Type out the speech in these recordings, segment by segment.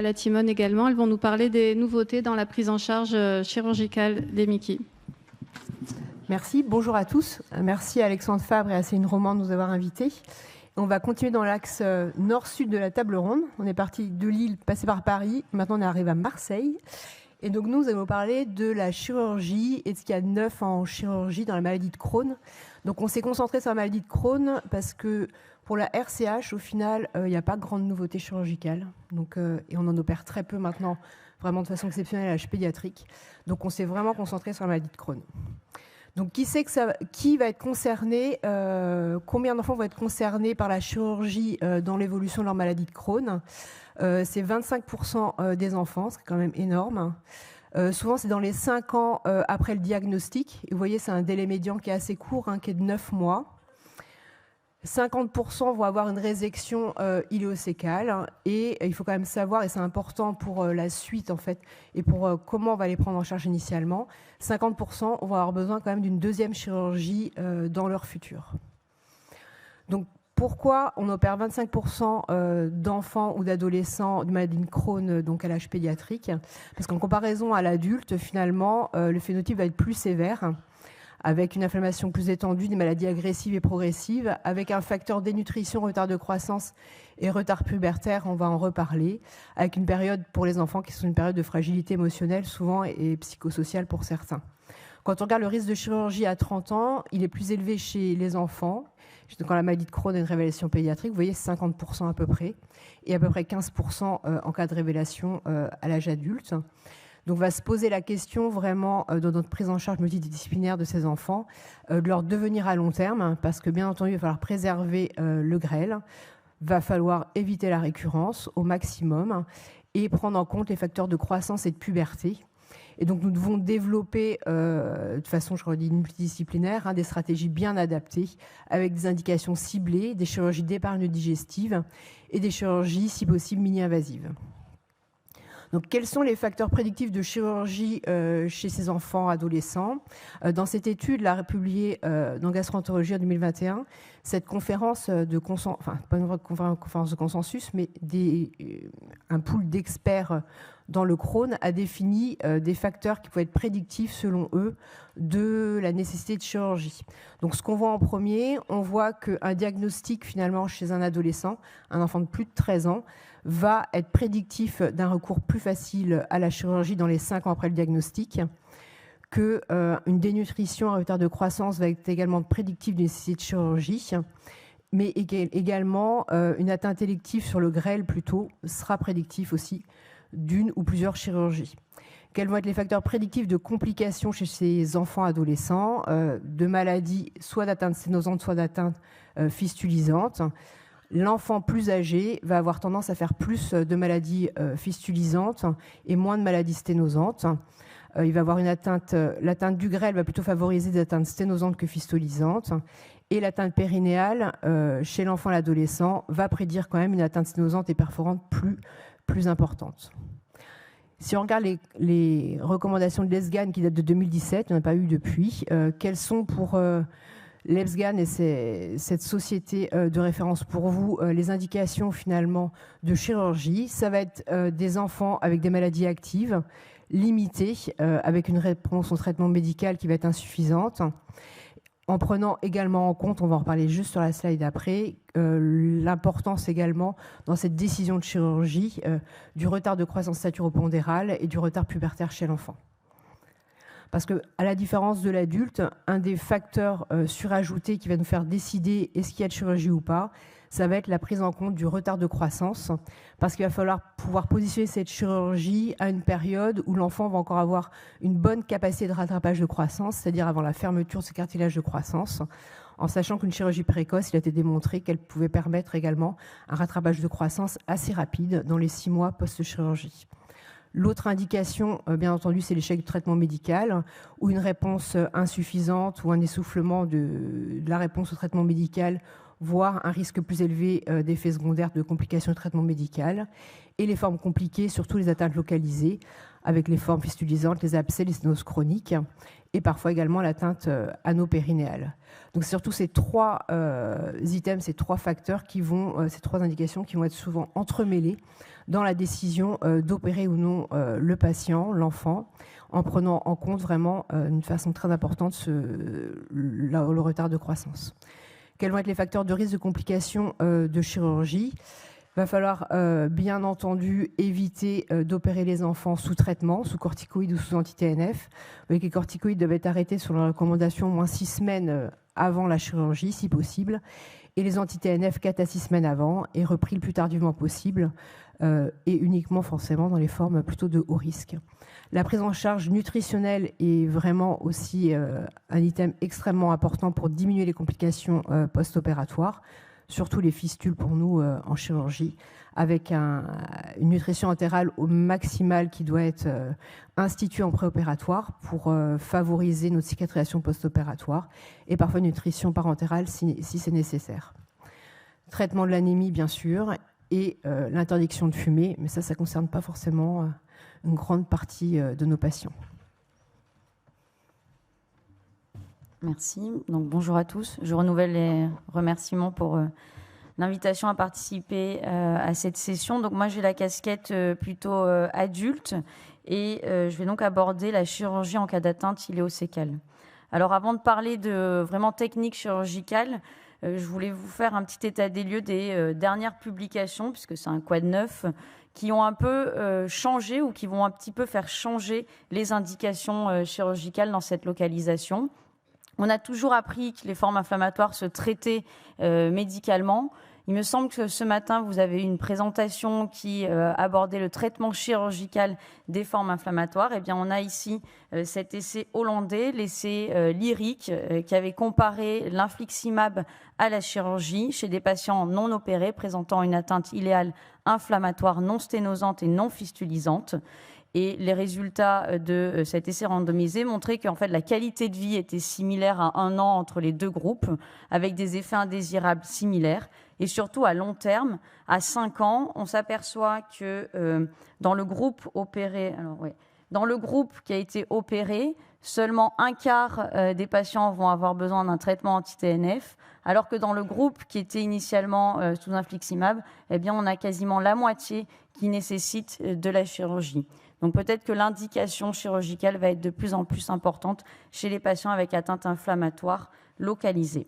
La Timone également. Elles vont nous parler des nouveautés dans la prise en charge chirurgicale des MICI. Merci, bonjour à tous. Merci à Alexandre Fabre et à Céline Roman de nous avoir invités. On va continuer dans l'axe nord-sud de la table ronde. On est parti de Lille, passé par Paris. Maintenant, on arrive à Marseille. Et donc, nous allons parler de la chirurgie et de ce qu'il y a de neuf en chirurgie dans la maladie de Crohn. Donc, on s'est concentré sur la maladie de Crohn parce que pour la RCH, au final, il n'y a pas de grande nouveauté chirurgicale. Donc, et on en opère très peu maintenant, vraiment de façon exceptionnelle à l'âge pédiatrique. Donc, on s'est vraiment concentré sur la maladie de Crohn. Donc, qui va être concerné, combien d'enfants vont être concernés par la chirurgie dans l'évolution de leur maladie de Crohn? C'est 25% des enfants, c'est quand même énorme. Souvent, c'est dans les 5 ans après le diagnostic. Et vous voyez, c'est un délai médian qui est assez court, qui est de 9 mois. 50% vont avoir une résection iléocécale. Et il faut quand même savoir, et c'est important pour la suite en fait, et pour comment on va les prendre en charge initialement, 50% vont avoir besoin quand même d'une deuxième chirurgie dans leur futur. Donc pourquoi on opère 25% d'enfants ou d'adolescents de maladie de Crohn donc à l'âge pédiatrique? Parce qu'en comparaison à l'adulte, finalement, le phénotype va être plus sévère, avec une inflammation plus étendue, des maladies agressives et progressives, avec un facteur dénutrition, retard de croissance et retard pubertaire, on va en reparler, avec une période pour les enfants qui sont une période de fragilité émotionnelle souvent et psychosociale pour certains. Quand on regarde le risque de chirurgie à 30 ans, il est plus élevé chez les enfants. Quand la maladie de Crohn a une révélation pédiatrique, vous voyez 50% à peu près, et à peu près 15% en cas de révélation à l'âge adulte. Donc, on va se poser la question vraiment dans notre prise en charge multidisciplinaire de ces enfants, de leur devenir à long terme, parce que bien entendu, il va falloir préserver le grêle, va falloir éviter la récurrence au maximum et prendre en compte les facteurs de croissance et de puberté. Et donc, nous devons développer, de façon, je redis, multidisciplinaire, des stratégies bien adaptées, avec des indications ciblées, des chirurgies d'épargne digestive et des chirurgies, si possible, mini-invasives. Donc, quels sont les facteurs prédictifs de chirurgie chez ces enfants adolescents? Dans cette étude, là, publiée dans Gastroentérologie en 2021, cette conférence de consensus, enfin, pas une conférence de consensus, mais un pool d'experts dans le Crohn a défini des facteurs qui pouvaient être prédictifs, selon eux, de la nécessité de chirurgie. Donc, ce qu'on voit en premier, on voit qu'un diagnostic, finalement, chez un adolescent, un enfant de plus de 13 ans, va être prédictif d'un recours plus facile à la chirurgie dans les 5 ans après le diagnostic, qu'une dénutrition, un retard de croissance va être également prédictif d'une nécessité de chirurgie, mais également une atteinte élective sur le grêle plutôt sera prédictif aussi d'une ou plusieurs chirurgies. Quels vont être les facteurs prédictifs de complications chez ces enfants adolescents, de maladies soit d'atteinte sténosante, soit d'atteinte fistulisante? L'enfant plus âgé va avoir tendance à faire plus de maladies fistulisantes et moins de maladies sténosantes. Il va avoir une atteinte, l'atteinte du grêle va plutôt favoriser des atteintes sténosantes que fistulisantes. Et l'atteinte périnéale, chez l'enfant et l'adolescent, va prédire quand même une atteinte sténosante et perforante plus importante. Si on regarde les recommandations de l'ESGAN qui datent de 2017, il n'y en a pas eu depuis, quelles sont pour l'ESGAN et cette société de référence pour vous, les indications finalement de chirurgie? Ça va être des enfants avec des maladies actives, limitées, avec une réponse au traitement médical qui va être insuffisante, en prenant également en compte, on va en reparler juste sur la slide après, l'importance également dans cette décision de chirurgie du retard de croissance staturopondérale et du retard pubertaire chez l'enfant. Parce qu'à la différence de l'adulte, un des facteurs surajoutés qui va nous faire décider est-ce qu'il y a de chirurgie ou pas, ça va être la prise en compte du retard de croissance, parce qu'il va falloir pouvoir positionner cette chirurgie à une période où l'enfant va encore avoir une bonne capacité de rattrapage de croissance, c'est-à-dire avant la fermeture de ce cartilage de croissance, en sachant qu'une chirurgie précoce, il a été démontré qu'elle pouvait permettre également un rattrapage de croissance assez rapide dans les 6 mois post-chirurgie. L'autre indication, bien entendu, c'est l'échec du traitement médical ou une réponse insuffisante ou un essoufflement de la réponse au traitement médical voire un risque plus élevé d'effets secondaires de complications de traitement médical. Et les formes compliquées, surtout les atteintes localisées, avec les formes fistulisantes, les abcès, les sténoses chroniques, et parfois également l'atteinte anopérinéale. Donc c'est surtout ces trois items, ces trois facteurs ces trois indications qui vont être souvent entremêlés dans la décision d'opérer ou non le patient, l'enfant, en prenant en compte vraiment d'une façon très importante le retard de croissance. Quels vont être les facteurs de risque de complications de chirurgie ? Il va falloir bien entendu éviter d'opérer les enfants sous traitement, sous corticoïdes ou sous anti-TNF. Les corticoïdes doivent être arrêtés sur la recommandation au moins 6 semaines avant la chirurgie, si possible, et les anti-TNF 4 à 6 semaines avant, et repris le plus tardivement possible, et uniquement forcément dans les formes plutôt de haut risque. La prise en charge nutritionnelle est vraiment aussi un item extrêmement important pour diminuer les complications post-opératoires, surtout les fistules pour nous en chirurgie, avec une nutrition entérale au maximal qui doit être instituée en préopératoire pour favoriser notre cicatrisation post-opératoire, et parfois une nutrition parentérale si c'est nécessaire. Traitement de l'anémie, bien sûr, et l'interdiction de fumer, mais ça ne concerne pas forcément une grande partie de nos patients. Merci. Donc, bonjour à tous. Je renouvelle les remerciements pour l'invitation à participer à cette session. Donc, moi, j'ai la casquette plutôt adulte et je vais donc aborder la chirurgie en cas d'atteinte iléosécale. Alors, avant de parler de vraiment technique chirurgicale, je voulais vous faire un petit état des lieux des dernières publications, puisque c'est un quad neuf, qui ont un peu changé ou qui vont un petit peu faire changer les indications chirurgicales dans cette localisation. On a toujours appris que les formes inflammatoires se traitaient médicalement. Il me semble que ce matin, vous avez eu une présentation qui abordait le traitement chirurgical des formes inflammatoires. Eh bien, on a ici cet essai hollandais, l'essai lyrique, qui avait comparé l'infliximab à la chirurgie chez des patients non opérés présentant une atteinte iléale inflammatoire non sténosante et non fistulisante. Et les résultats de cet essai randomisé montraient qu'en fait, la qualité de vie était similaire à 1 an entre les deux groupes, avec des effets indésirables similaires. Et surtout, à long terme, à 5 ans, on s'aperçoit que dans le groupe opéré, dans le groupe qui a été opéré, seulement 1/4 des patients vont avoir besoin d'un traitement anti-TNF, alors que dans le groupe qui était initialement sous infliximab, eh bien, on a quasiment la moitié qui nécessite de la chirurgie. Donc peut-être que l'indication chirurgicale va être de plus en plus importante chez les patients avec atteinte inflammatoire localisée.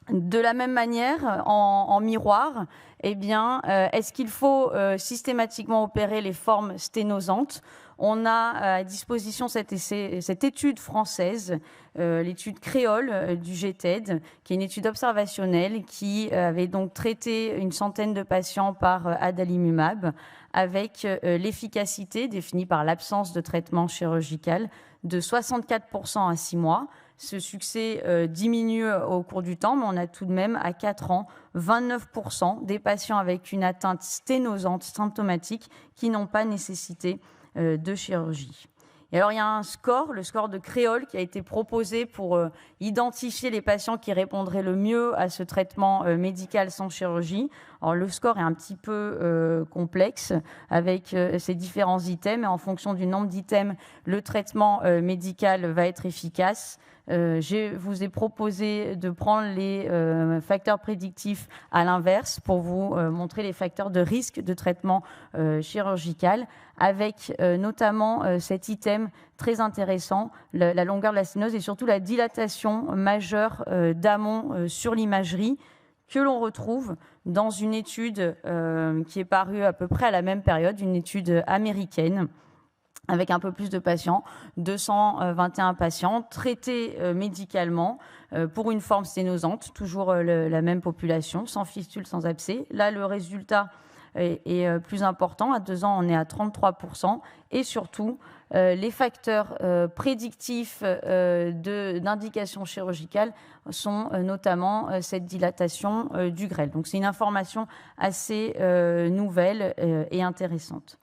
De la même manière, en miroir, eh bien, est-ce qu'il faut systématiquement opérer les formes sténosantes ? On a à disposition cette étude française, l'étude créole du GTED, qui est une étude observationnelle qui avait donc traité une centaine de patients par adalimumab avec l'efficacité définie par l'absence de traitement chirurgical de 64% à 6 mois. Ce succès diminue au cours du temps, mais on a tout de même à 4 ans 29% des patients avec une atteinte sténosante symptomatique qui n'ont pas nécessité de chirurgie. Et alors, il y a un score, le score de Créole, qui a été proposé pour identifier les patients qui répondraient le mieux à ce traitement médical sans chirurgie. Alors, le score est un petit peu complexe avec ces différents items. Et en fonction du nombre d'items, le traitement médical va être efficace. Je vous ai proposé de prendre les facteurs prédictifs à l'inverse pour vous montrer les facteurs de risque de traitement chirurgical, avec notamment cet item très intéressant, la longueur de la sténose et surtout la dilatation majeure d'amont sur l'imagerie que l'on retrouve dans une étude qui est parue à peu près à la même période, une étude américaine, avec un peu plus de patients, 221 patients traités médicalement pour une forme sténosante, toujours la même population, sans fistule, sans abcès. Là, le résultat est plus important. À 2 ans, on est à 33%. Et surtout, les facteurs prédictifs d'indication chirurgicale sont notamment cette dilatation du grêle. Donc, c'est une information assez nouvelle et intéressante.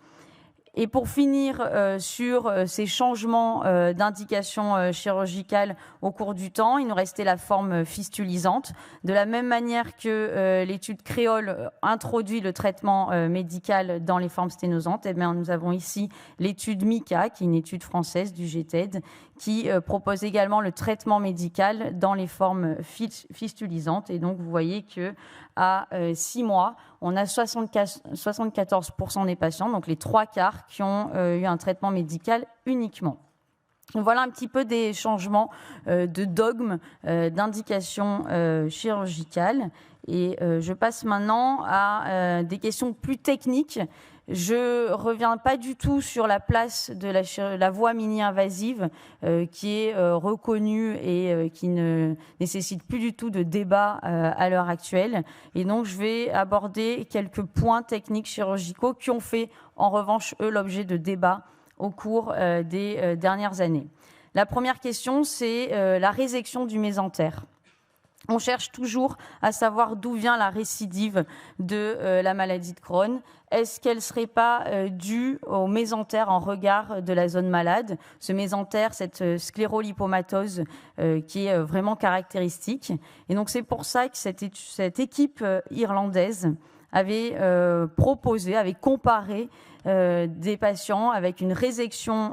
Et pour finir sur ces changements d'indication chirurgicale au cours du temps, il nous restait la forme fistulisante. De la même manière que l'étude Créole introduit le traitement médical dans les formes sténosantes, eh bien, nous avons ici l'étude MICA, qui est une étude française du GTED, qui propose également le traitement médical dans les formes fistulisantes. Et donc, vous voyez qu'à 6 mois, on a 74% des patients, donc les 3/4, qui ont eu un traitement médical uniquement. Donc voilà un petit peu des changements de dogme, d'indication chirurgicale. Et je passe maintenant à des questions plus techniques. Je ne reviens pas du tout sur la place de la voie mini-invasive qui est reconnue et qui ne nécessite plus du tout de débat à l'heure actuelle. Et donc, je vais aborder quelques points techniques chirurgicaux qui ont fait, en revanche, eux, l'objet de débats au cours des dernières années. La première question, c'est la résection du mésentère. On cherche toujours à savoir d'où vient la récidive de la maladie de Crohn. Est-ce qu'elle ne serait pas due au mésentère en regard de la zone malade? Ce mésentère, cette sclérolipomatose qui est vraiment caractéristique. Et donc c'est pour ça que cette équipe irlandaise avait proposé, avait comparé des patients avec une résection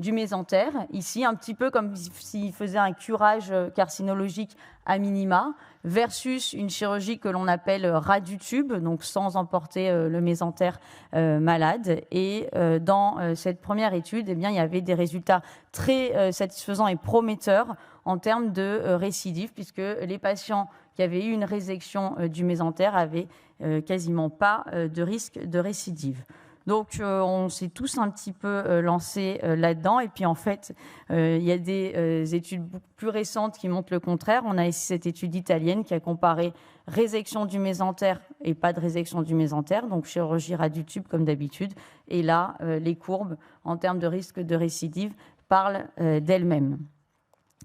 du mésentère, ici un petit peu comme s'il faisait un curage carcinologique à minima, versus une chirurgie que l'on appelle ras du tube, donc sans emporter le mésentère malade. Et dans cette première étude, eh bien, il y avait des résultats très satisfaisants et prometteurs en termes de récidive, puisque les patients qui avaient eu une résection du mésentère avaient quasiment pas de risque de récidive. Donc, on s'est tous un petit peu lancés là-dedans. Et puis, en fait, il y a des études beaucoup plus récentes qui montrent le contraire. On a ici cette étude italienne qui a comparé résection du mésentère et pas de résection du mésentère, donc chirurgie ras du tube comme d'habitude. Et là, les courbes, en termes de risque de récidive, parlent d'elles-mêmes.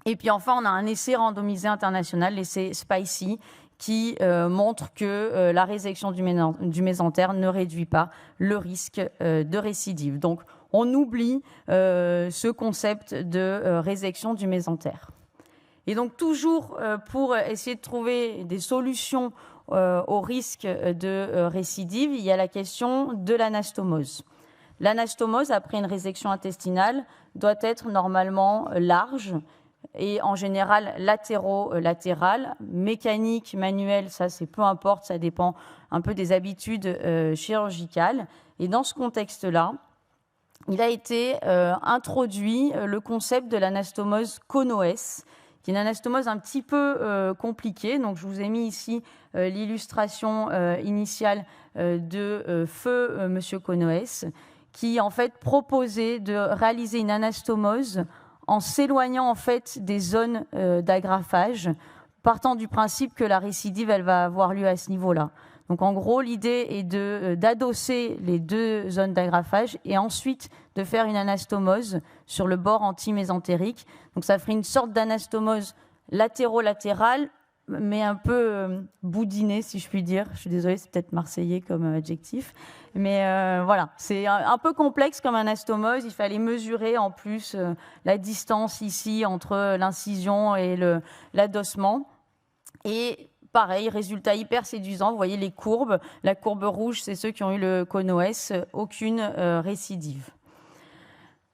Et puis, enfin, on a un essai randomisé international, l'essai SPICY, qui montre que la résection du mésentère ne réduit pas le risque de récidive. Donc, on oublie ce concept de résection du mésentère. Et donc, toujours pour essayer de trouver des solutions au risque de récidive, il y a la question de l'anastomose. L'anastomose, après une résection intestinale, doit être normalement large, et en général latérale, mécanique, manuelle, ça c'est peu importe, ça dépend un peu des habitudes chirurgicales. Et dans ce contexte-là, il a été introduit le concept de l'anastomose conoès, qui est une anastomose un petit peu compliquée. Donc je vous ai mis ici l'illustration initiale de feu Monsieur Conoès, qui en fait proposait de réaliser une anastomose en s'éloignant en fait des zones d'agrafage, partant du principe que la récidive elle va avoir lieu à ce niveau-là. Donc en gros, l'idée est d'adosser les deux zones d'agrafage et ensuite de faire une anastomose sur le bord antimésentérique. Donc ça ferait une sorte d'anastomose latéro-latérale, mais un peu boudinée, si je puis dire. Je suis désolée, c'est peut-être marseillais comme adjectif. Mais voilà, c'est un peu complexe comme anastomose. Il fallait mesurer en plus la distance ici entre l'incision et l'adossement. Et pareil, résultat hyper séduisant. Vous voyez les courbes. La courbe rouge, c'est ceux qui ont eu le conoès, aucune récidive.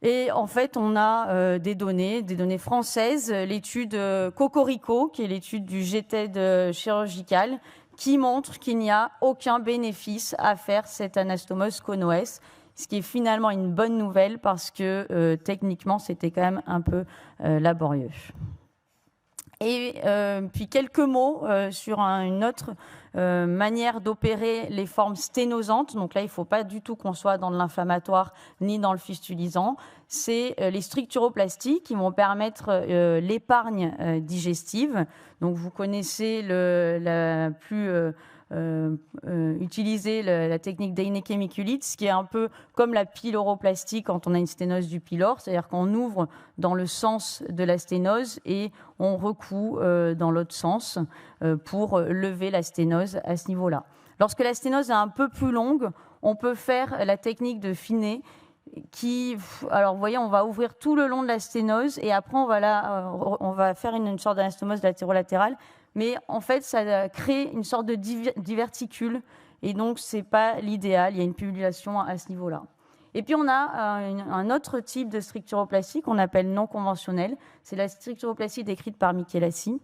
Et en fait, on a des données françaises, l'étude Cocorico, qui est l'étude du GTED chirurgical, qui montre qu'il n'y a aucun bénéfice à faire cette anastomose conoès, ce qui est finalement une bonne nouvelle parce que techniquement, c'était quand même un peu laborieux. Et puis quelques mots sur une autre manière d'opérer les formes sténosantes. Donc là, il ne faut pas du tout qu'on soit dans de l'inflammatoire ni dans le fistulisant. C'est les structuroplasties qui vont permettre l'épargne digestive. Donc vous connaissez la plus utilisée, la technique d'Heineke-Mikulicz, qui est un peu comme la pyloroplastie quand on a une sténose du pylore, c'est-à-dire qu'on ouvre dans le sens de la sténose et on recoue dans l'autre sens pour lever la sténose à ce niveau-là. Lorsque la sténose est un peu plus longue, on peut faire la technique de Finet qui, alors vous voyez, on va ouvrir tout le long de la sténose et après on va faire une sorte d'anastomose latérale, mais en fait ça crée une sorte de diverticule et donc c'est pas l'idéal, il y a une pullulation à ce niveau-là. Et puis on a un autre type de structuroplastie qu'on appelle non conventionnelle, c'est la structuroplastie décrite par Michelassi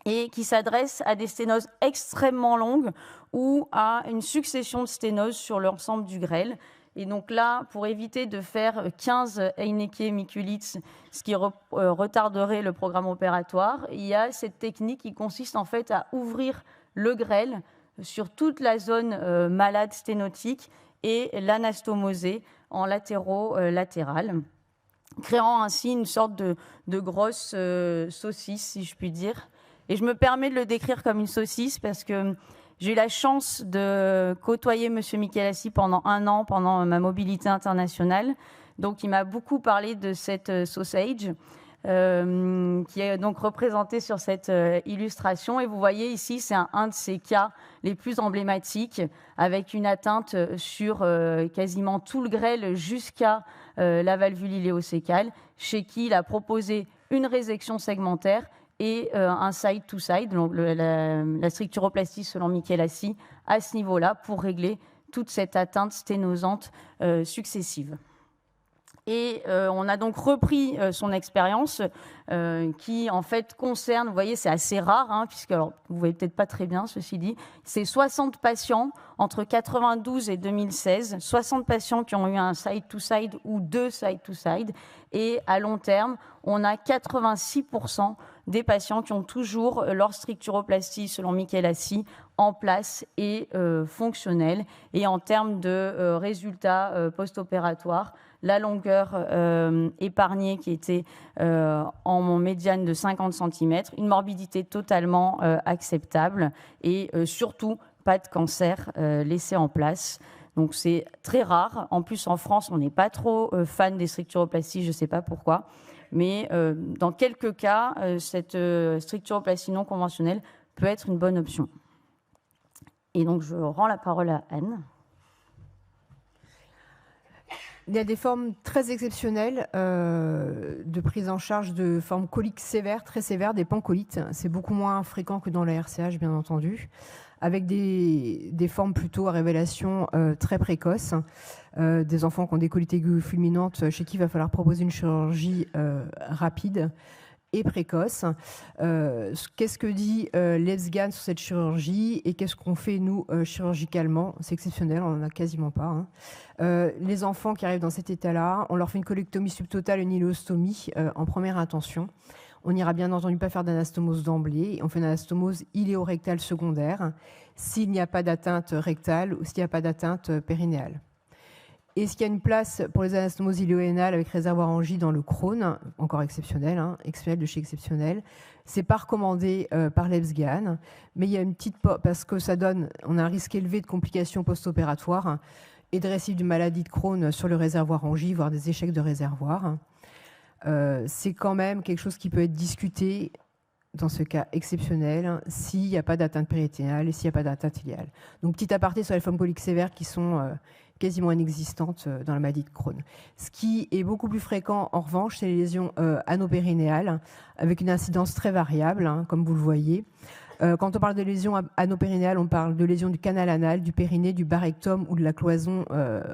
et qui s'adresse à des sténoses extrêmement longues ou à une succession de sténoses sur l'ensemble du grêle. Et donc là, pour éviter de faire 15 Heineke Mikulits, ce qui retarderait le programme opératoire, il y a cette technique qui consiste en fait à ouvrir le grêle sur toute la zone malade sténotique et l'anastomoser en latéraux-latéral, créant ainsi une sorte de grosse saucisse, si je puis dire. Et je me permets de le décrire comme une saucisse parce que j'ai eu la chance de côtoyer M. Michelassi pendant 1 an, pendant ma mobilité internationale. Donc, il m'a beaucoup parlé de cette sausage, qui est donc représentée sur cette illustration. Et vous voyez ici, c'est un de ces cas les plus emblématiques, avec une atteinte sur quasiment tout le grêle jusqu'à la valvule iléosécale, chez qui il a proposé une résection segmentaire et un side-to-side, donc la structuroplastie selon Michelassi, à ce niveau-là, pour régler toute cette atteinte sténosante successive. Et on a donc repris son expérience qui, en fait, concerne, vous voyez, c'est assez rare, hein, puisque, alors, vous ne voyez peut-être pas très bien, ceci dit, c'est 60 patients entre 92 et 2016, 60 patients qui ont eu un side-to-side ou 2 side-to-side, et à long terme, on a 86% des patients qui ont toujours leur structuroplastie, selon Michelassi, en place et fonctionnelle. Et en termes de résultats post-opératoires, la longueur épargnée qui était en médiane de 50 cm, une morbidité totalement acceptable et surtout pas de cancer laissé en place. Donc c'est très rare. En plus, en France, on n'est pas trop fan des structuroplasties, je ne sais pas pourquoi. Mais dans quelques cas, cette structuroplastie non conventionnelle peut être une bonne option. Et donc, je rends la parole à Anne. Il y a des formes très exceptionnelles de prise en charge de formes coliques sévères, très sévères, des pancolites. C'est beaucoup moins fréquent que dans la RCH, bien entendu, avec des formes plutôt à révélation très précoces. Des enfants qui ont des colites aiguës fulminantes, chez qui il va falloir proposer une chirurgie rapide et précoce. Qu'est-ce que dit l'EFSGAN sur cette chirurgie et qu'est-ce qu'on fait, nous, chirurgicalement? C'est exceptionnel, on n'en a quasiment pas. Hein. Les enfants qui arrivent dans cet état-là, on leur fait une colectomie subtotale, une iléostomie en première intention. On n'ira bien entendu pas faire d'anastomose d'emblée. On fait une anastomose iléorectale secondaire s'il n'y a pas d'atteinte rectale ou s'il n'y a pas d'atteinte périnéale. Est-ce qu'il y a une place pour les anastomoses iléoanales avec réservoir en J dans le Crohn? Encore exceptionnel, hein, exceptionnel de chez exceptionnel. C'est pas recommandé par l'EFSGAN, mais il y a une petite... parce que ça donne... On a un risque élevé de complications post-opératoires et de récidive d'une maladie de Crohn sur le réservoir en J, voire des échecs de réservoir. C'est quand même quelque chose qui peut être discuté dans ce cas exceptionnel s'il n'y a pas d'atteinte périténale et s'il n'y a pas d'atteinte iléale. Donc, petit aparté sur les formes coliques sévères qui sont quasiment inexistantes dans la maladie de Crohn. Ce qui est beaucoup plus fréquent, en revanche, c'est les lésions anopérinéales, avec une incidence très variable, hein, comme vous le voyez. Quand on parle de lésions anopérinéales, on parle de lésions du canal anal, du périnée, du bas rectum ou de la cloison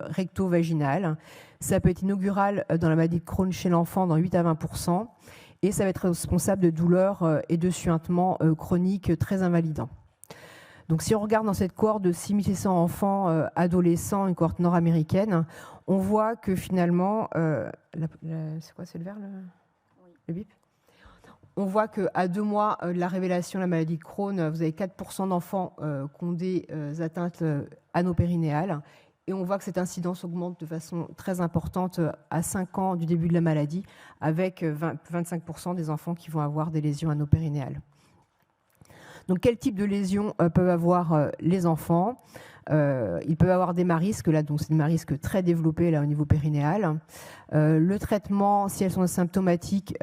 recto-vaginale. Ça peut être inaugural dans la maladie de Crohn chez l'enfant dans 8 à 20%, et ça va être responsable de douleurs et de suintements chroniques très invalidants. Donc si on regarde dans cette cohorte de 6600 enfants adolescents, une cohorte nord-américaine, on voit que finalement... c'est quoi, c'est le vert, le bip? On voit qu'à 2 mois de la révélation de la maladie de Crohn, vous avez 4% d'enfants qui ont des atteintes anopérinéales. Et on voit que cette incidence augmente de façon très importante à 5 ans du début de la maladie, avec 25% des enfants qui vont avoir des lésions anopérinéales. Donc quel type de lésions peuvent avoir les enfants? Ils peuvent avoir des marisques, là, donc c'est des marisques très développés là, au niveau périnéal. Le traitement, si elles sont symptomatiques,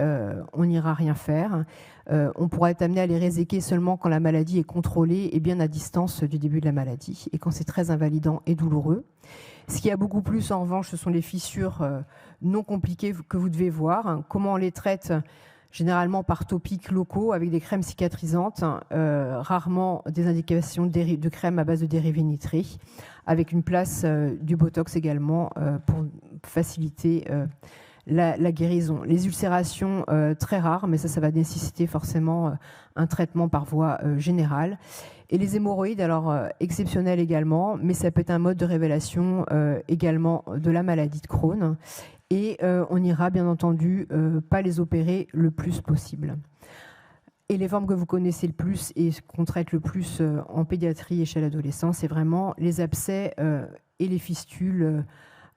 on n'ira rien faire. On pourra être amené à les réséquer seulement quand la maladie est contrôlée et bien à distance du début de la maladie, et quand c'est très invalidant et douloureux. Ce qu'il y a beaucoup plus, en revanche, ce sont les fissures non compliquées que vous devez voir. Comment on les traite? Généralement par topiques locaux avec des crèmes cicatrisantes, rarement des indications de crèmes à base de dérivés nitrés, avec une place du Botox également pour faciliter la guérison. Les ulcérations, très rares, mais ça va nécessiter forcément un traitement par voie générale. Et les hémorroïdes, alors exceptionnels également, mais ça peut être un mode de révélation également de la maladie de Crohn. Et on n'ira bien entendu pas les opérer le plus possible. Et les formes que vous connaissez le plus et qu'on traite le plus en pédiatrie et chez l'adolescent, c'est vraiment les abcès et les fistules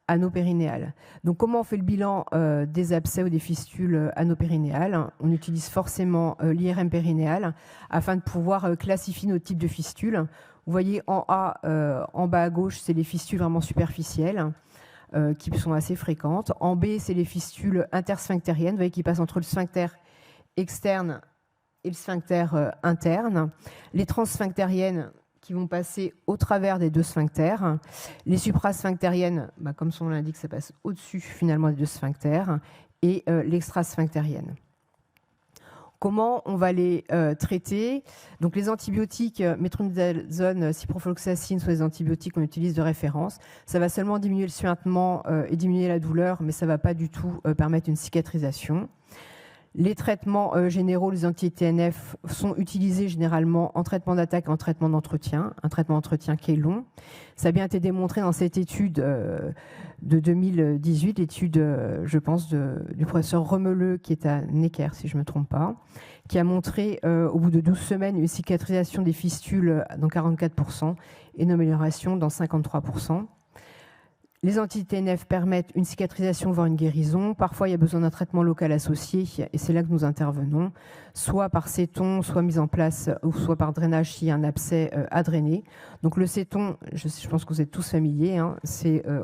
anopérinéales. Donc comment on fait le bilan des abcès ou des fistules anopérinéales? On utilise forcément l'IRM périnéal afin de pouvoir classifier nos types de fistules. Vous voyez en A, en bas à gauche, c'est les fistules vraiment superficielles, qui sont assez fréquentes. En B, c'est les fistules intersphinctériennes, vous voyez, qui passent entre le sphincter externe et le sphincter interne. Les transsphinctériennes qui vont passer au travers des deux sphincters. Les suprasphinctériennes, comme son nom l'indique, ça passe au-dessus finalement des deux sphincters. Et l'extrasphinctérienne. Comment on va les traiter? Donc les antibiotiques, métronidazole, ciprofloxacine sont les antibiotiques qu'on utilise de référence. Ça va seulement diminuer le suintement et diminuer la douleur, mais ça ne va pas du tout permettre une cicatrisation. Les traitements généraux, les anti-TNF, sont utilisés généralement en traitement d'attaque et en traitement d'entretien, un traitement d'entretien qui est long. Ça a bien été démontré dans cette étude de 2018, l'étude, je pense, du professeur Remeleux, qui est à Necker, si je ne me trompe pas, qui a montré au bout de 12 semaines une cicatrisation des fistules dans 44% et une amélioration dans 53%. Les anti-TNF permettent une cicatrisation, voire une guérison. Parfois, il y a besoin d'un traitement local associé, et c'est là que nous intervenons, soit par céton, soit mise en place, ou soit par drainage s'il y a un abcès à drainer. Donc le céton, je pense que vous êtes tous familiers, hein,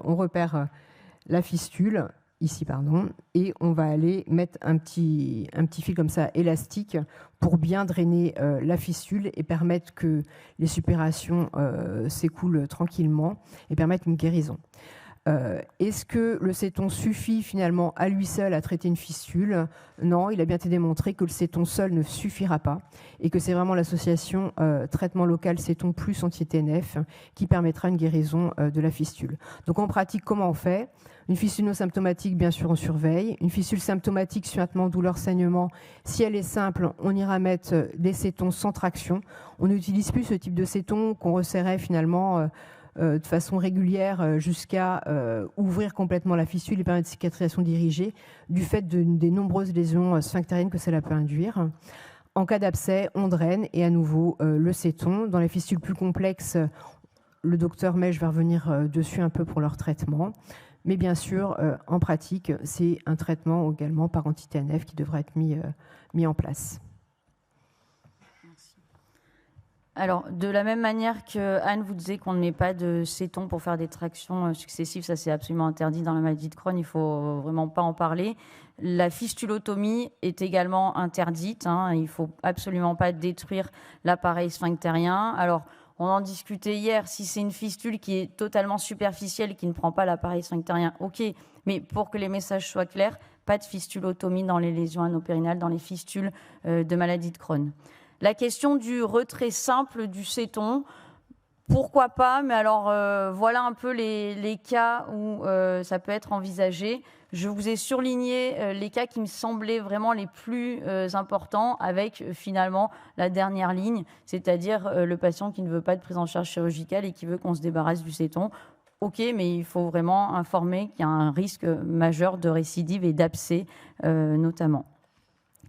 on repère la fistule, ici, pardon, et on va aller mettre un petit fil comme ça, élastique, pour bien drainer la fistule et permettre que les suppurations s'écoulent tranquillement et permettre une guérison. Est-ce que le céton suffit finalement à lui seul à traiter une fistule? Non, il a bien été démontré que le céton seul ne suffira pas et que c'est vraiment l'association traitement local céton plus anti-TNF qui permettra une guérison de la fistule. Donc en pratique, comment on fait? Une fistule non symptomatique, bien sûr, on surveille. Une fistule symptomatique, suintement, douleur, saignement, si elle est simple, on ira mettre des cétons sans traction. On n'utilise plus ce type de céton qu'on resserrait finalement de façon régulière jusqu'à ouvrir complètement la fistule et permettre une cicatrisation dirigée du fait des nombreuses lésions sphinctériennes que cela peut induire. En cas d'abcès, on draine et à nouveau le céton. Dans les fistules plus complexes, le docteur Mèche va revenir dessus un peu pour leur traitement. Mais bien sûr, en pratique, c'est un traitement également par anti-TNF qui devrait être mis en place. Alors, de la même manière que Anne vous disait qu'on ne met pas de céton pour faire des tractions successives, ça c'est absolument interdit dans la maladie de Crohn, il ne faut vraiment pas en parler. La fistulotomie est également interdite, hein, il ne faut absolument pas détruire l'appareil sphinctérien. Alors, on en discutait hier, si c'est une fistule qui est totalement superficielle, qui ne prend pas l'appareil sphinctérien, ok, mais pour que les messages soient clairs, pas de fistulotomie dans les lésions anopérinales, dans les fistules de maladie de Crohn. La question du retrait simple du céton, pourquoi pas, mais alors voilà un peu les cas où ça peut être envisagé. Je vous ai surligné les cas qui me semblaient vraiment les plus importants avec finalement la dernière ligne, c'est-à-dire le patient qui ne veut pas de prise en charge chirurgicale et qui veut qu'on se débarrasse du céton. Ok, mais il faut vraiment informer qu'il y a un risque majeur de récidive et d'abcès notamment.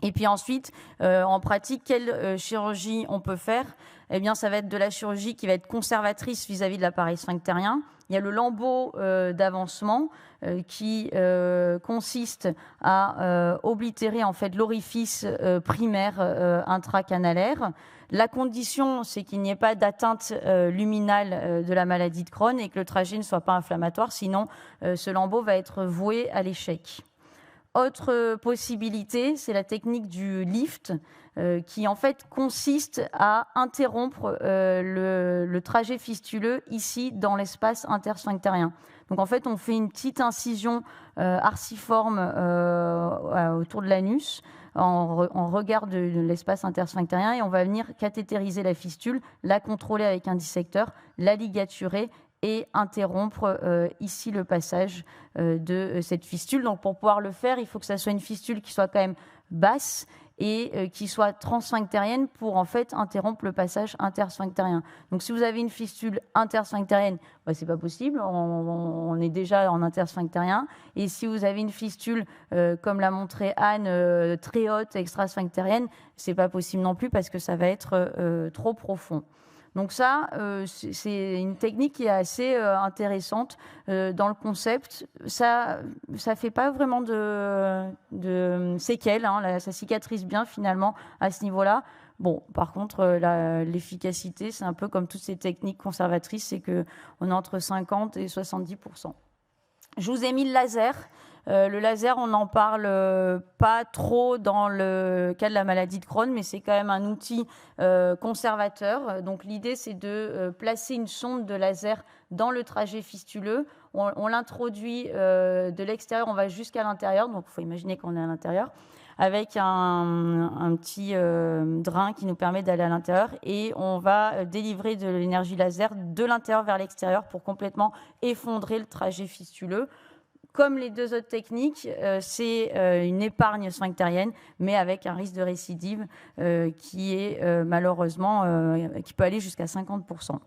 Et puis ensuite, en pratique, quelle chirurgie on peut faire? eh bien, ça va être de la chirurgie qui va être conservatrice vis-à-vis de l'appareil sphinctérien. Il y a le lambeau d'avancement qui consiste à oblitérer en fait l'orifice primaire intracanalaire. La condition, c'est qu'il n'y ait pas d'atteinte luminale de la maladie de Crohn et que le trajet ne soit pas inflammatoire, sinon ce lambeau va être voué à l'échec. Autre possibilité, c'est la technique du lift, qui en fait consiste à interrompre le trajet fistuleux ici dans l'espace intersphinctérien. Donc en fait, on fait une petite incision arciforme autour de l'anus en regard de l'espace intersphinctérien et on va venir cathétériser la fistule, la contrôler avec un dissecteur, la ligaturer et interrompre ici le passage de cette fistule. Donc pour pouvoir le faire, il faut que ça soit une fistule qui soit quand même basse et qui soit transsphinctérienne pour en fait interrompre le passage intersphinctérien. Donc si vous avez une fistule intersphinctérienne, c'est pas possible, on est déjà en intersphinctérien. Et si vous avez une fistule, comme l'a montré Anne, très haute, extrasphinctérienne, c'est pas possible non plus parce que ça va être trop profond. Donc ça, c'est une technique qui est assez intéressante dans le concept. Ça fait pas vraiment de séquelles, hein, ça cicatrise bien finalement à ce niveau-là. Bon, par contre, l'efficacité, c'est un peu comme toutes ces techniques conservatrices, c'est qu'on est entre 50 et 70%. Je vous ai mis le laser. Le laser, on n'en parle pas trop dans le cas de la maladie de Crohn, mais c'est quand même un outil conservateur. Donc l'idée, c'est de placer une sonde de laser dans le trajet fistuleux. On l'introduit de l'extérieur, on va jusqu'à l'intérieur. Donc il faut imaginer qu'on est à l'intérieur, avec un petit drain qui nous permet d'aller à l'intérieur. Et on va délivrer de l'énergie laser de l'intérieur vers l'extérieur pour complètement effondrer le trajet fistuleux. Comme les deux autres techniques, c'est une épargne sphinctérienne, mais avec un risque de récidive qui est malheureusement, qui peut aller jusqu'à 50%.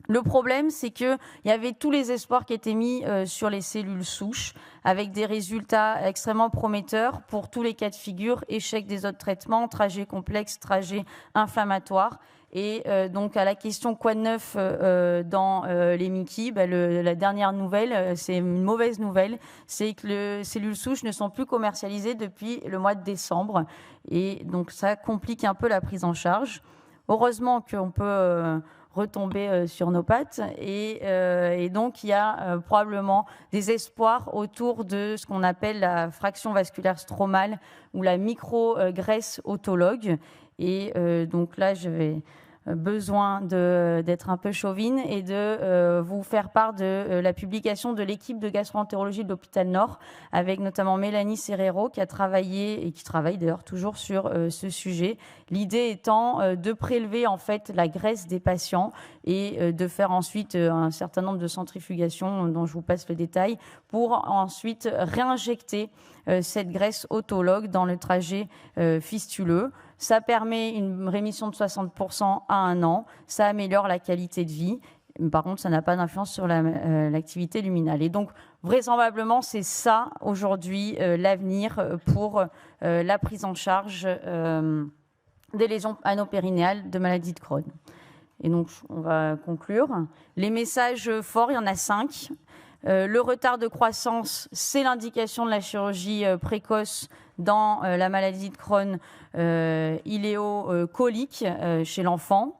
Le problème, c'est qu'il y avait tous les espoirs qui étaient mis sur les cellules souches, avec des résultats extrêmement prometteurs pour tous les cas de figure, échec des autres traitements, trajet complexe, trajet inflammatoire. Et donc à la question quoi de neuf dans les Mickey, la dernière nouvelle, c'est une mauvaise nouvelle, c'est que les cellules souches ne sont plus commercialisées depuis le mois de décembre. Et donc ça complique un peu la prise en charge. Heureusement qu'on peut retomber sur nos pattes et donc il y a probablement des espoirs autour de ce qu'on appelle la fraction vasculaire stromale ou la micro-graisse autologue. Et donc là, je vais besoin d'être un peu chauvine et de vous faire part de la publication de l'équipe de gastro-entérologie de l'hôpital Nord, avec notamment Mélanie Serrero qui a travaillé et qui travaille d'ailleurs toujours sur ce sujet. L'idée étant de prélever en fait la graisse des patients et de faire ensuite un certain nombre de centrifugations dont je vous passe le détail pour ensuite réinjecter cette graisse autologue dans le trajet fistuleux. Ça permet une rémission de 60% à 1 an. Ça améliore la qualité de vie. Par contre, ça n'a pas d'influence sur l'activité luminale. Et donc, vraisemblablement, c'est ça, aujourd'hui, l'avenir pour la prise en charge des lésions anopérinéales de maladie de Crohn. Et donc, on va conclure. Les messages forts, il y en a 5. Le retard de croissance, c'est l'indication de la chirurgie précoce dans la maladie de Crohn iléo-colique chez l'enfant.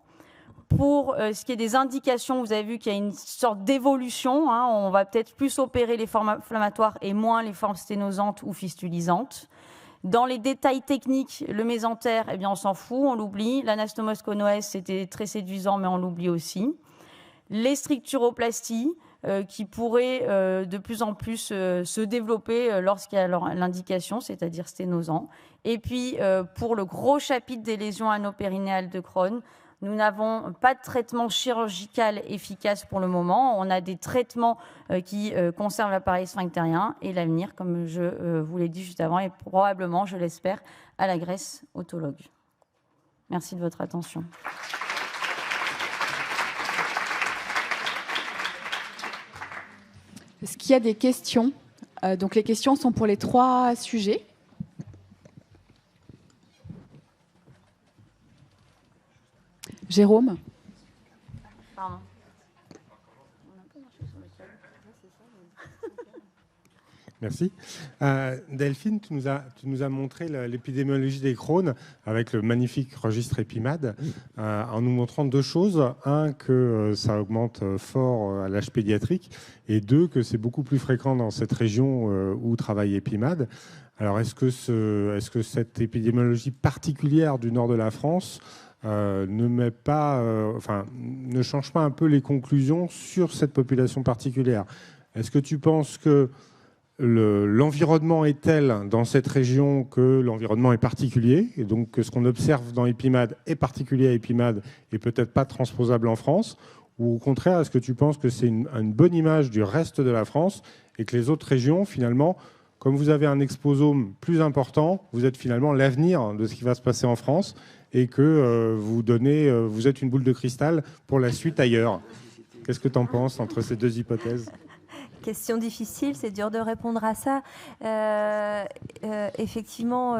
Pour ce qui est des indications, vous avez vu qu'il y a une sorte d'évolution. Hein, on va peut-être plus opérer les formes inflammatoires et moins les formes sténosantes ou fistulisantes. Dans les détails techniques, le mésentère, eh bien, on s'en fout, on l'oublie. L'anastomose conoès, c'était très séduisant, mais on l'oublie aussi. Les stricturoplasties, qui pourraient de plus en plus se développer lorsqu'il y a l'indication, c'est-à-dire sténosant. Et puis, pour le gros chapitre des lésions anopérinéales de Crohn, nous n'avons pas de traitement chirurgical efficace pour le moment. On a des traitements qui conservent l'appareil sphinctérien et l'avenir, comme je vous l'ai dit juste avant, est probablement, je l'espère, à la graisse autologue. Merci de votre attention. Est-ce qu'il y a des questions ? Donc les questions sont pour les 3 sujets. Jérôme. Pardon. Merci. Delphine, tu nous as montré l'épidémiologie des Crohn avec le magnifique registre EpiMAD en nous montrant deux choses. Un, que ça augmente fort à l'âge pédiatrique, et deux, que c'est beaucoup plus fréquent dans cette région où travaille EpiMAD. Alors, est-ce que cette épidémiologie particulière du nord de la France ne change pas un peu les conclusions sur cette population particulière? Est-ce que tu penses que l'environnement est tel dans cette région que l'environnement est particulier, et donc que ce qu'on observe dans EpiMAD est particulier à EpiMAD et peut-être pas transposable en France, ou au contraire, est-ce que tu penses que c'est une bonne image du reste de la France et que les autres régions, finalement, comme vous avez un exposome plus important, vous êtes finalement l'avenir de ce qui va se passer en France et que vous êtes une boule de cristal pour la suite ailleurs? Qu'est-ce que tu en penses entre ces deux hypothèses? Question difficile, c'est dur de répondre à ça. Effectivement,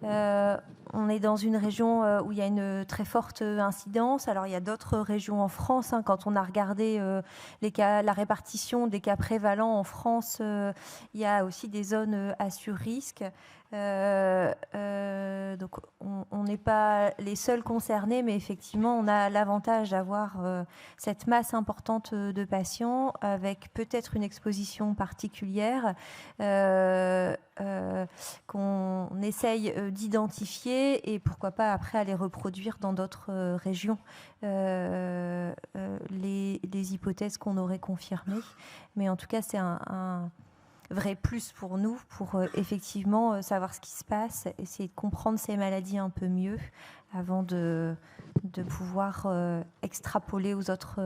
on est dans une région où il y a une très forte incidence. Alors, il y a d'autres régions en France. Quand on a regardé la répartition des cas prévalents en France, il y a aussi des zones à sur-risque. Donc, on n'est pas les seuls concernés, mais effectivement, on a l'avantage d'avoir cette masse importante de patients avec peut-être une exposition particulière qu'on essaye d'identifier et pourquoi pas après aller reproduire dans d'autres régions les hypothèses qu'on aurait confirmées. Mais en tout cas, c'est un vrai plus pour nous, pour effectivement savoir ce qui se passe, essayer de comprendre ces maladies un peu mieux avant de pouvoir extrapoler aux autres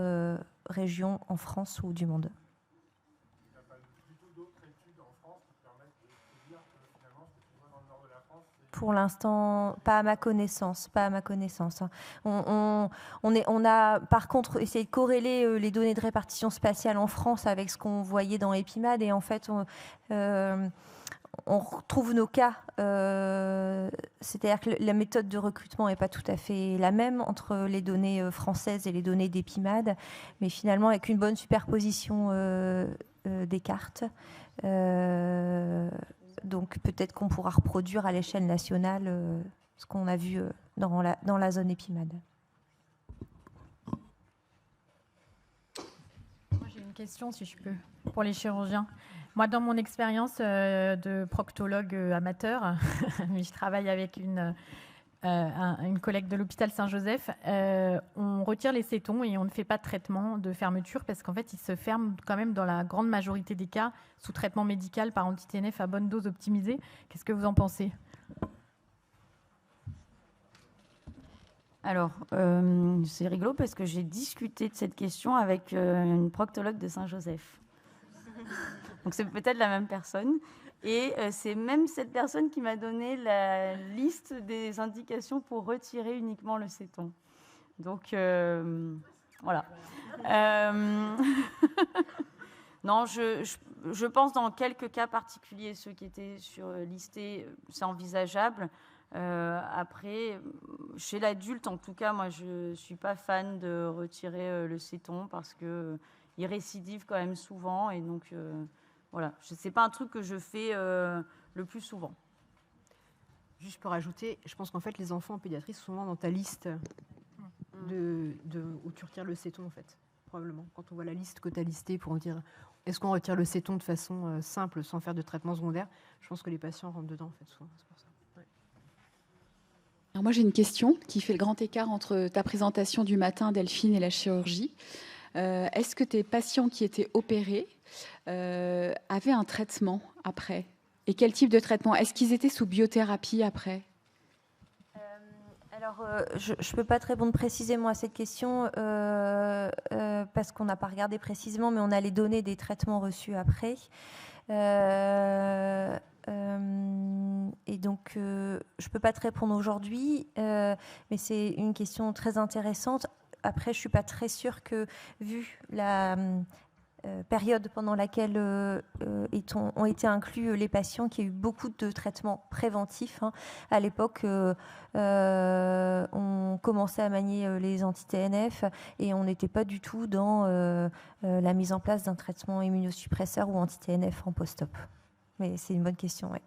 régions en France ou du monde. Il n'y a pas du tout d'autres études en France qui permettent de dire que finalement, ce que tu vois dans le nord de la France, Pour l'instant, pas à ma connaissance. Pas à ma connaissance. On a par contre essayé de corréler les données de répartition spatiale en France avec ce qu'on voyait dans EpiMAD et en fait, on retrouve nos cas. C'est-à-dire que la méthode de recrutement n'est pas tout à fait la même entre les données françaises et les données d'EpiMAD, mais finalement avec une bonne superposition des cartes. Donc peut-être qu'on pourra reproduire à l'échelle nationale ce qu'on a vu dans la zone EpiMAD. Moi, j'ai une question, si je peux, pour les chirurgiens. Moi, dans mon expérience de proctologue amateur, mais je travaille avec une collègue de l'hôpital Saint-Joseph, on retire les cétons et on ne fait pas de traitement de fermeture parce qu'en fait, ils se ferment quand même dans la grande majorité des cas sous traitement médical par anti-TNF à bonne dose optimisée. Qu'est-ce que vous en pensez ? Alors, c'est rigolo parce que j'ai discuté de cette question avec une proctologue de Saint-Joseph. Donc, c'est peut-être la même personne. Et c'est même cette personne qui m'a donné la liste des indications pour retirer uniquement le céton. Donc, voilà. Non, je pense dans quelques cas particuliers, ceux qui étaient listés, c'est envisageable. Après, chez l'adulte, en tout cas, moi, je ne suis pas fan de retirer le céton parce qu'il récidive quand même souvent. Et donc, voilà, ce n'est pas un truc que je fais le plus souvent. Juste pour ajouter, je pense qu'en fait, les enfants en pédiatrie sont souvent dans ta liste où tu retires le céton, en fait, probablement. Quand on voit la liste que tu as listée pour dire est-ce qu'on retire le céton de façon simple, sans faire de traitement secondaire, je pense que les patients rentrent dedans, en fait, souvent. C'est pour ça. Ouais. Alors moi, j'ai une question qui fait le grand écart entre ta présentation du matin, Delphine, et la chirurgie. Est-ce que tes patients qui étaient opérés avaient un traitement après ? Et quel type de traitement ? Est-ce qu'ils étaient sous biothérapie après ? Alors, je ne peux pas te répondre précisément à cette question parce qu'on n'a pas regardé précisément, mais on a les données des traitements reçus après. Et donc, je ne peux pas te répondre aujourd'hui, mais c'est une question très intéressante. Après, je ne suis pas très sûre que, vu période pendant laquelle ont été inclus les patients qui ont eu beaucoup de traitements préventifs. Hein. À l'époque, on commençait à manier les anti-TNF et on n'était pas du tout dans la mise en place d'un traitement immunosuppresseur ou anti-TNF en post-op. Mais c'est une bonne question, oui.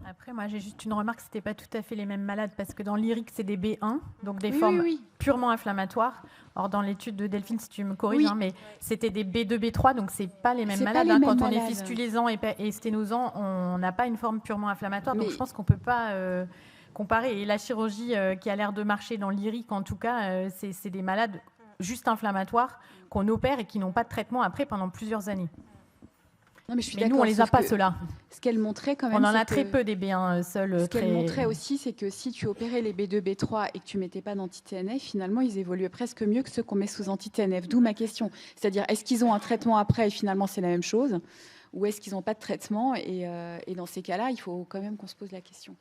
Après, moi, j'ai juste une remarque, ce n'était pas tout à fait les mêmes malades, parce que dans l'IRIC, c'est des B1, donc des formes purement inflammatoires. Or, dans l'étude de Delphine, si tu me corriges, hein, mais c'était des B2, B3, donc ce n'est pas les mêmes malades. Quand on est fistulésant et sténosant, on n'a pas une forme purement inflammatoire, donc je pense qu'on ne peut pas comparer. Et la chirurgie qui a l'air de marcher dans l'IRIC, en tout cas, c'est des malades juste inflammatoires qu'on opère et qui n'ont pas de traitement après pendant plusieurs années. Non, mais je suis nous, on les a pas, ceux-là. Ce qu'elle montrait quand même, on en a très peu des B1 seuls. Ce qu'elle montrait aussi, c'est que si tu opérais les B2, B3 et que tu mettais pas d'anti-TNF, finalement, ils évoluaient presque mieux que ceux qu'on met sous anti-TNF. D'où ma question. C'est-à-dire, est-ce qu'ils ont un traitement après et finalement c'est la même chose, ou est-ce qu'ils n'ont pas de traitement et dans ces cas-là, il faut quand même qu'on se pose la question.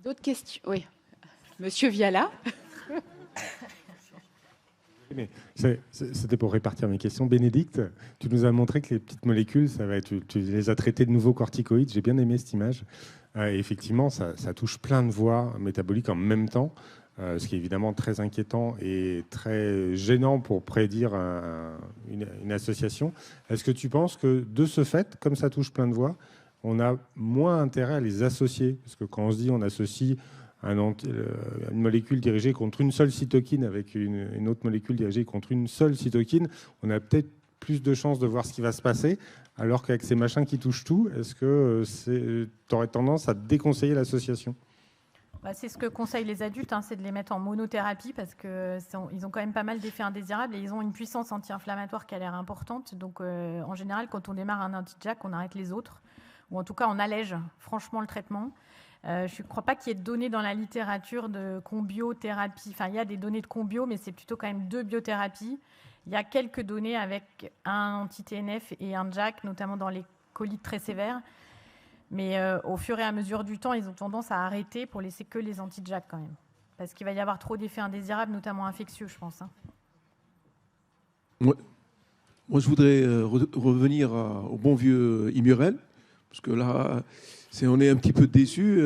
D'autres questions? Oui. Monsieur Viala. Mais c'était pour répartir mes questions. Bénédicte, tu nous as montré que les petites molécules, tu les as traitées de nouveaux corticoïdes. J'ai bien aimé cette image. Et effectivement, ça touche plein de voies métaboliques en même temps, ce qui est évidemment très inquiétant et très gênant pour prédire une association. Est-ce que tu penses que de ce fait, comme ça touche plein de voies, on a moins intérêt à les associer? Parce que quand on se dit on associe une molécule dirigée contre une seule cytokine avec une autre molécule dirigée contre une seule cytokine, on a peut-être plus de chances de voir ce qui va se passer, alors qu'avec ces machins qui touchent tout, est-ce que tu aurais tendance à déconseiller l'association? C'est ce que conseillent les adultes, hein, c'est de les mettre en monothérapie parce qu'ils ont quand même pas mal d'effets indésirables et ils ont une puissance anti-inflammatoire qui a l'air importante. Donc en général, quand on démarre un anti-JAK, on arrête les autres, ou en tout cas on allège franchement le traitement. Je ne crois pas qu'il y ait de données dans la littérature de combiothérapie. Enfin, il y a des données de combio, mais c'est plutôt quand même 2 biothérapies. Il y a quelques données avec un anti-TNF et un JAK, notamment dans les colites très sévères. Mais au fur et à mesure du temps, ils ont tendance à arrêter pour laisser que les anti-JAK quand même. Parce qu'il va y avoir trop d'effets indésirables, notamment infectieux, je pense. Hein. Moi, je voudrais revenir au bon vieux Immurel, parce que là... on est un petit peu déçus.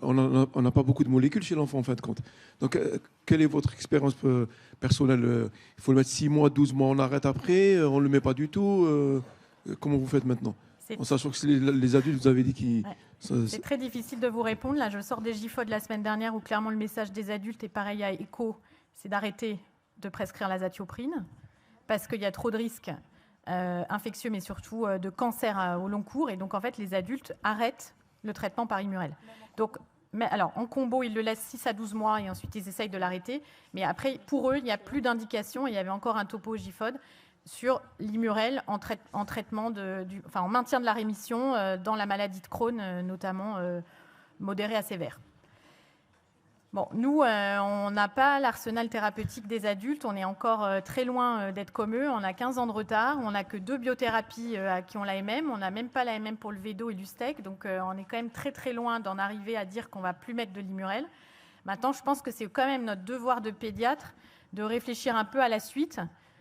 On n'a pas beaucoup de molécules chez l'enfant, en fin de compte. Donc, quelle est votre expérience personnelle? Il faut le mettre 6 mois, 12 mois, on arrête après, on ne le met pas du tout. Comment vous faites maintenant? En sachant que les adultes, vous avez dit qu'ils... Ouais. C'est très difficile de vous répondre. Là, je sors des GIFO de la semaine dernière où clairement le message des adultes est pareil à ECHO, c'est d'arrêter de prescrire l'azatioprine parce qu'il y a trop de risques infectieux, mais surtout de cancer au long cours. Et donc, en fait, les adultes arrêtent le traitement par Immurel. Donc, alors, en combo, ils le laissent 6 à 12 mois et ensuite ils essayent de l'arrêter. Mais après, pour eux, il n'y a plus d'indication. Il y avait encore un topo GIFOD sur l'Immurel en traitement en maintien de la rémission dans la maladie de Crohn, notamment modérée à sévère. Bon, nous, on n'a pas l'arsenal thérapeutique des adultes. On est encore très loin d'être comme eux. On a 15 ans de retard. On n'a que 2 biothérapies qui ont l'AMM. On n'a même pas l'AMM pour le Védo et du STEC. Donc, on est quand même très, très loin d'en arriver à dire qu'on ne va plus mettre de l'Immurel. Maintenant, je pense que c'est quand même notre devoir de pédiatre de réfléchir un peu à la suite.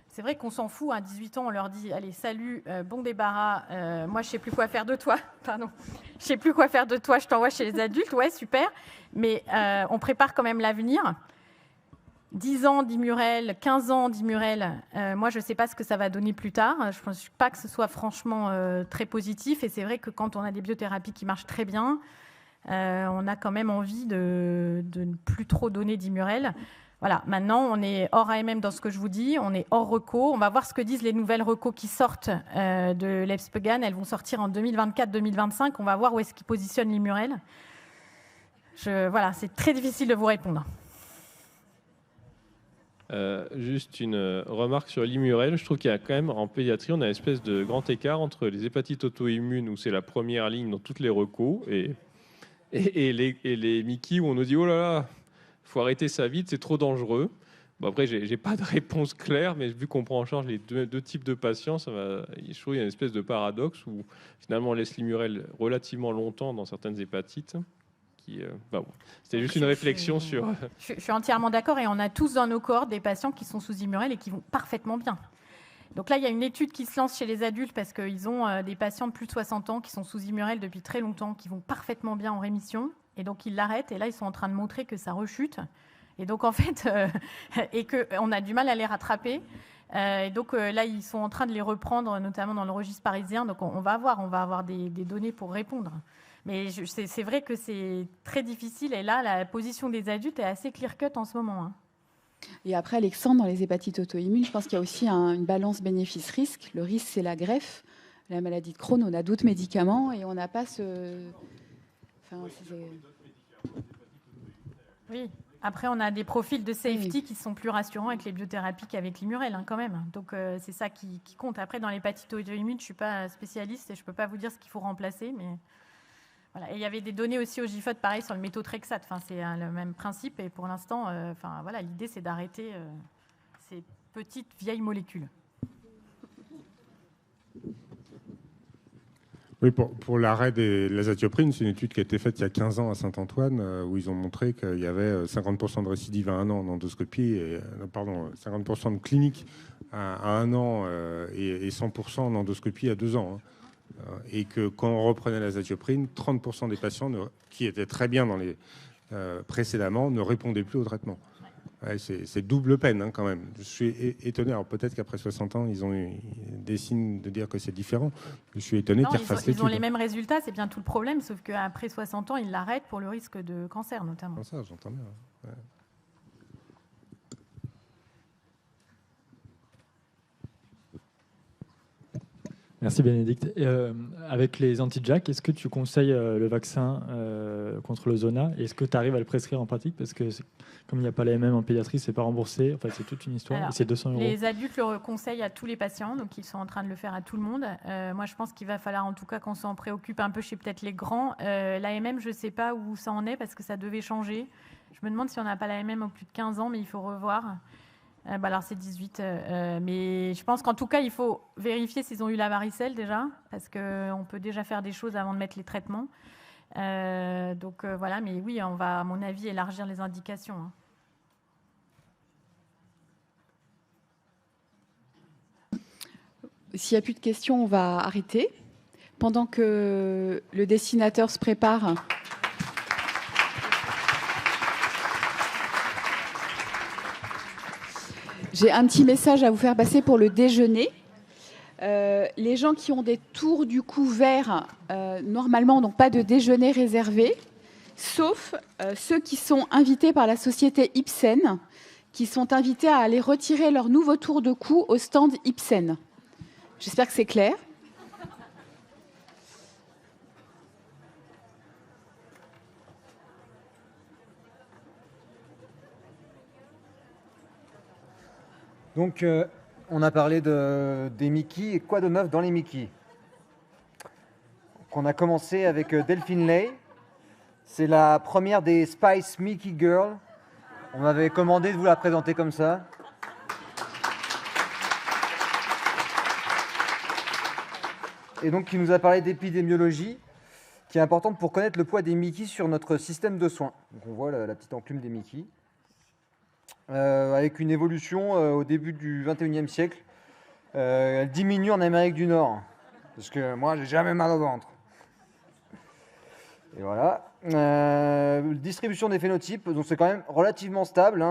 C'est vrai qu'on s'en fout. À 18 ans, on leur dit « Allez, salut, bon débarras. Moi, je ne sais plus quoi faire de toi. Pardon. Je ne sais plus quoi faire de toi. Je t'envoie chez les adultes. Ouais, super. » Mais on prépare quand même l'avenir. 10 ans d'Immurel, 15 ans d'Immurel, moi, je ne sais pas ce que ça va donner plus tard. Je ne pense pas que ce soit franchement très positif. Et c'est vrai que quand on a des biothérapies qui marchent très bien, on a quand même envie de ne plus trop donner d'Immurel. Voilà, maintenant, on est hors AMM dans ce que je vous dis, on est hors reco. On va voir ce que disent les nouvelles recos qui sortent de l'EPSPGAN. Elles vont sortir en 2024-2025. On va voir où est-ce qu'ils positionnent l'Immurel. Voilà, c'est très difficile de vous répondre. Juste une remarque sur l'Immurel. Je trouve qu'il y a quand même, en pédiatrie, on a une espèce de grand écart entre les hépatites auto-immunes, où c'est la première ligne dans toutes les recos, et les Mickey, où on nous dit « Oh là là, il faut arrêter ça vite, c'est trop dangereux ». Bon, après, je n'ai pas de réponse claire, mais vu qu'on prend en charge les deux types de patients, je trouve qu'il y a une espèce de paradoxe où finalement on laisse l'Immurel relativement longtemps dans certaines hépatites, bon, c'était juste une réflexion sur... Je suis entièrement d'accord et on a tous dans nos cohortes des patients qui sont sous Immurel et qui vont parfaitement bien. Donc là, il y a une étude qui se lance chez les adultes parce qu'ils ont des patients de plus de 60 ans qui sont sous Immurel depuis très longtemps, qui vont parfaitement bien en rémission. Et donc, ils l'arrêtent. Et là, ils sont en train de montrer que ça rechute. Et donc, en fait, et qu'on a du mal à les rattraper. Et donc, là, ils sont en train de les reprendre, notamment dans le registre parisien. Donc, on va avoir des données pour répondre. Mais c'est vrai que c'est très difficile. Et là, la position des adultes est assez clear-cut en ce moment. Hein. Et après, Alexandre, dans les hépatites auto-immunes, je pense qu'il y a aussi une balance bénéfice-risque. Le risque, c'est la greffe. La maladie de Crohn, on a d'autres médicaments et on n'a pas ce... Oui. Après, on a des profils de safety qui sont plus rassurants avec les biothérapies qu'avec l'Immurel, quand même. Donc, c'est ça qui compte. Après, dans l'hépatite auto-immune, je ne suis pas spécialiste et je ne peux pas vous dire ce qu'il faut remplacer, mais... Voilà. Et il y avait des données aussi au GIFOD, pareil, sur le méthotrexate. Enfin, c'est le même principe. Et pour l'instant, voilà, l'idée, c'est d'arrêter ces petites vieilles molécules. Oui, pour l'arrêt de l'azatioprine, c'est une étude qui a été faite il y a 15 ans à Saint-Antoine, où ils ont montré qu'il y avait 50% de récidive à 1 an en endoscopie, 50% de clinique à 1 an et 100% en endoscopie à 2 ans. Hein. Et que quand on reprenait l'azatioprine, 30% des patients qui étaient très bien précédemment ne répondaient plus au traitement. Ouais, c'est double peine quand même. Je suis étonné. Alors peut-être qu'après 60 ans, ils ont eu des signes de dire que c'est différent. Je suis étonné qu'ils refassent l'étude. Ils ont les mêmes résultats, c'est bien tout le problème, sauf qu'après 60 ans, ils l'arrêtent pour le risque de cancer notamment. Cancer, j'entends bien. Ouais. Merci Bénédicte. Avec les anti-JAK, est-ce que tu conseilles le vaccin contre le zona? Est-ce que tu arrives à le prescrire en pratique? Parce que comme il n'y a pas la MM en pédiatrie, c'est pas remboursé. En fait, c'est toute une histoire. Alors, et c'est 200 €. Les adultes le conseillent à tous les patients, donc ils sont en train de le faire à tout le monde. Moi, je pense qu'il va falloir en tout cas qu'on s'en préoccupe un peu chez peut-être les grands. L'AMM, je ne sais pas où ça en est parce que ça devait changer. Je me demande si on n'a pas l'AMM au plus de 15 ans, mais il faut revoir. Alors c'est 18, mais je pense qu'en tout cas il faut vérifier s'ils ont eu la varicelle déjà, parce qu'on peut déjà faire des choses avant de mettre les traitements. Donc voilà, mais oui, on va à mon avis élargir les indications. Hein. S'il n'y a plus de questions, on va arrêter. Pendant que le dessinateur se prépare... J'ai un petit message à vous faire passer pour le déjeuner. Les gens qui ont des tours du cou verts, normalement, n'ont pas de déjeuner réservé, sauf ceux qui sont invités par la société Ipsen, qui sont invités à aller retirer leur nouveau tour de cou au stand Ipsen. J'espère que c'est clair. Donc, on a parlé des Mickey. Et quoi de neuf dans les Mickey? On a commencé avec Delphine Lay. C'est la première des Spice Mickey Girls. On m'avait commandé de vous la présenter comme ça. Et donc, qui nous a parlé d'épidémiologie, qui est importante pour connaître le poids des Mickey sur notre système de soins. Donc, on voit la petite enclume des Mickey. Avec une évolution au début du XXIe siècle. Elle diminue en Amérique du Nord, parce que moi, j'ai jamais mal au ventre. Et voilà. Distribution des phénotypes, donc c'est quand même relativement stable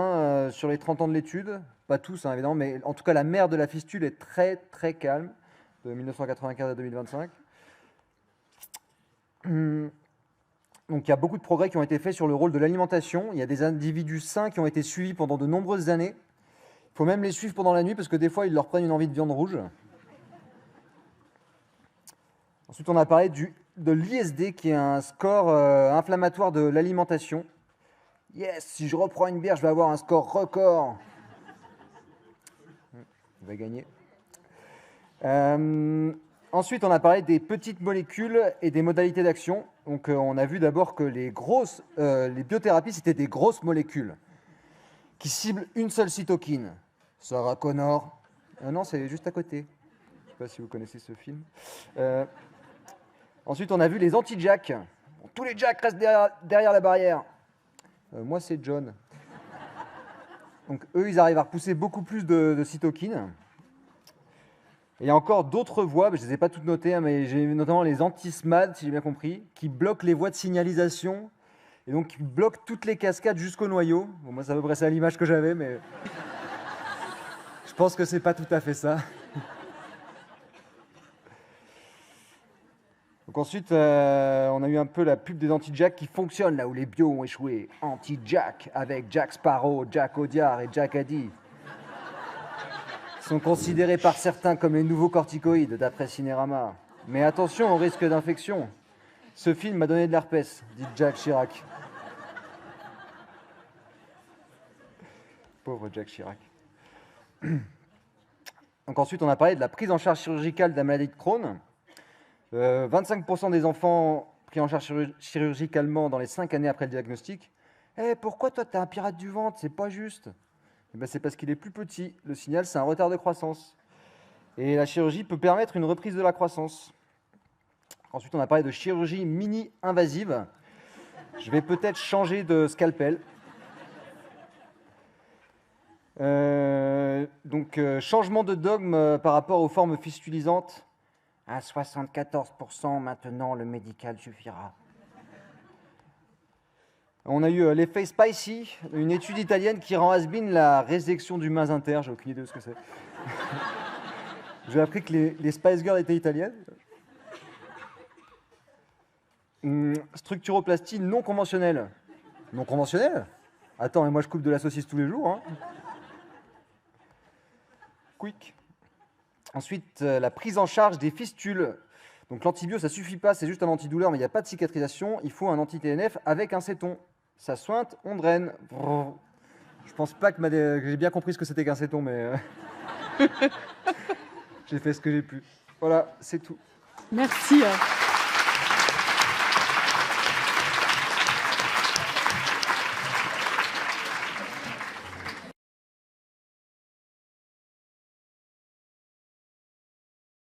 sur les 30 ans de l'étude. Pas tous, évidemment, mais en tout cas, la mère de la fistule est très, très calme, de 1995 à 2025. Donc il y a beaucoup de progrès qui ont été faits sur le rôle de l'alimentation. Il y a des individus sains qui ont été suivis pendant de nombreuses années. Il faut même les suivre pendant la nuit parce que des fois, ils leur prennent une envie de viande rouge. Ensuite, on a parlé de l'ISD, qui est un score inflammatoire de l'alimentation. Yes, si je reprends une bière, je vais avoir un score record. On va gagner. Ensuite, on a parlé des petites molécules et des modalités d'action. Donc, on a vu d'abord que les biothérapies, c'était des grosses molécules qui ciblent une seule cytokine. Sarah Connor. Non, c'est juste à côté. Je ne sais pas si vous connaissez ce film. Ensuite, on a vu les anti-JAK. Bon, tous les jacks restent derrière la barrière. Moi, c'est John. Donc, eux, ils arrivent à repousser beaucoup plus de cytokines. Et il y a encore d'autres voies, je ne les ai pas toutes notées, hein, mais j'ai notamment les anti-SMAD, si j'ai bien compris, qui bloquent les voies de signalisation et donc qui bloquent toutes les cascades jusqu'au noyau. Bon, moi, c'est à peu près ça l'image que j'avais, mais je pense que c'est pas tout à fait ça. Donc ensuite, on a eu un peu la pub des anti-Jack qui fonctionne là où les bios ont échoué. Anti-Jack avec Jack Sparrow, Jack Audiard et Jack Addy. Sont considérés par certains comme les nouveaux corticoïdes, d'après Cinérama. Mais attention au risque d'infection. Ce film m'a donné de l'herpès, dit Jacques Chirac. Pauvre Jacques Chirac. Donc ensuite, on a parlé de la prise en charge chirurgicale de la maladie de Crohn. 25% des enfants pris en charge chirurgicalement dans les 5 années après le diagnostic. Pourquoi toi, tu es un pirate du ventre? C'est pas juste. C'est parce qu'il est plus petit. Le signal, c'est un retard de croissance. Et la chirurgie peut permettre une reprise de la croissance. Ensuite, on a parlé de chirurgie mini-invasive. Je vais peut-être changer de scalpel. Changement de dogme par rapport aux formes fistulisantes. À 74%, maintenant, le médical suffira. On a eu l'effet Spicy, une étude italienne qui rend has-been la résection du masinter. J'ai aucune idée de ce que c'est. J'ai appris que les Spice Girls étaient italiennes. Structuroplastie non conventionnelle. Non conventionnelle? Attends, mais moi je coupe de la saucisse tous les jours. Hein. Quick. Ensuite, la prise en charge des fistules. Donc l'antibio, ça suffit pas, c'est juste un antidouleur, mais il n'y a pas de cicatrisation. Il faut un anti-TNF avec un céton. Ça sointe, on draine. Je pense pas que j'ai bien compris ce que c'était qu'un céton, mais j'ai fait ce que j'ai pu. Voilà, c'est tout. Merci.